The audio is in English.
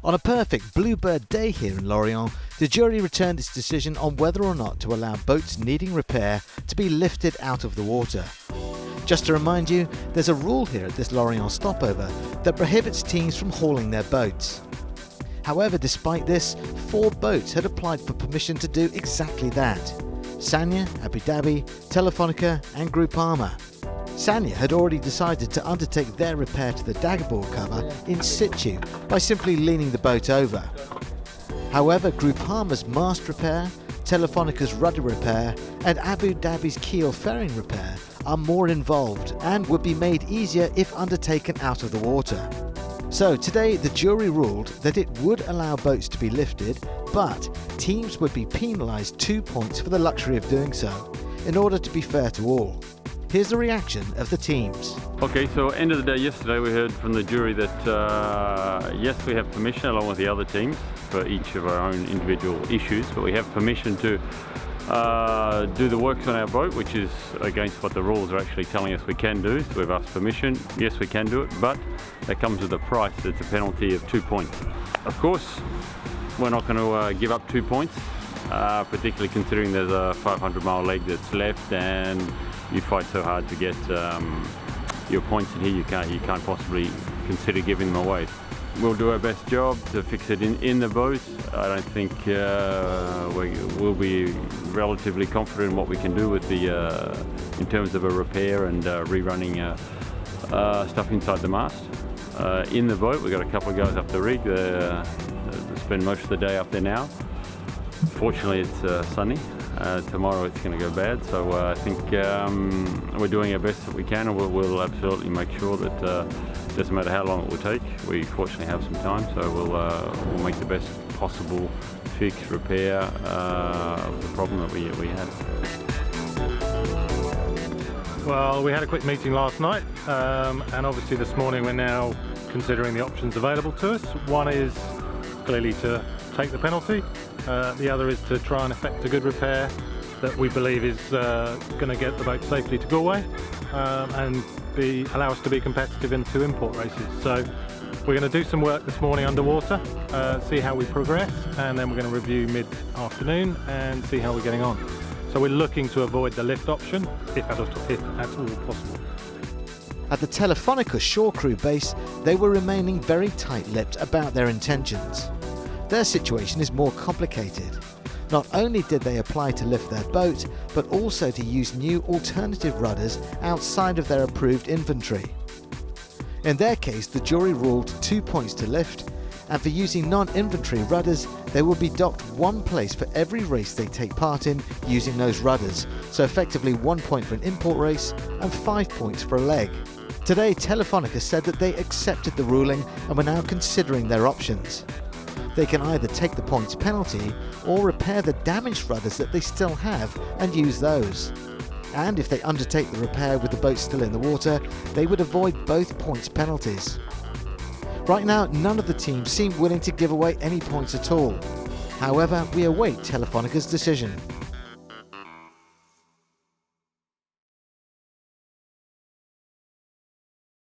On a perfect bluebird day here in Lorient, the jury returned its decision on whether or not to allow boats needing repair to be lifted out of the water. Just to remind you, there's a rule here at this Lorient stopover that prohibits teams from hauling their boats. However, despite this, 4 boats had applied for permission to do exactly that: Sanya, Abu Dhabi, Telefonica and Groupama. Sanya had already decided to undertake their repair to the daggerboard cover in situ by simply leaning the boat over. However, Groupama's mast repair, Telefonica's rudder repair and Abu Dhabi's keel fairing repair are more involved and would be made easier if undertaken out of the water. So today the jury ruled that it would allow boats to be lifted, but teams would be penalised 2 points for the luxury of doing so, in order to be fair to all. Here's the reaction of the teams. Okay, so end of the day yesterday we heard from the jury that yes, we have permission along with the other teams for each of our own individual issues, but we have permission to do the works on our boat, which is against what the rules are actually telling us we can do. So we've asked permission, yes we can do it, but that comes with a price. It's a penalty of 2 points. Of course, we're not going to give up 2 points, particularly considering there's a 500-mile leg that's left and you fight so hard to get your points in here, you can't possibly consider giving them away. We'll do our best job to fix it in the boat. I don't think we'll be relatively confident in what we can do with the in terms of a repair and rerunning stuff inside the mast. In the boat, we've got a couple of guys up the rig. They spend most of the day up there now. Fortunately, it's sunny. Tomorrow it's going to go bad, so I think we're doing our best that we can, and we'll absolutely make sure that doesn't matter how long it will take. We fortunately have some time, so we'll make the best possible fix, repair of the problem that we had. Well, we had a quick meeting last night, and obviously this morning we're now considering the options available to us. One is clearly to take the penalty. The other is to try and effect a good repair that we believe is going to get the boat safely to Galway and allow us to be competitive in 2 import races. So we're going to do some work this morning underwater, see how we progress, and then we're going to review mid-afternoon and see how we're getting on. So we're looking to avoid the lift option if at all possible. At the Telefonica Shore Crew base, they were remaining very tight-lipped about their intentions. Their situation is more complicated. Not only did they apply to lift their boat, but also to use new alternative rudders outside of their approved inventory. In their case, the jury ruled 2 points to lift, and for using non-inventory rudders, they will be docked 1 place for every race they take part in using those rudders, so effectively 1 point for an import race and 5 points for a leg. Today, Telefonica said that they accepted the ruling and were now considering their options. They can either take the points penalty or repair the damaged rudders that they still have and use those. And if they undertake the repair with the boat still in the water, they would avoid both points penalties. Right now, none of the teams seem willing to give away any points at all. However, we await Telefonica's decision.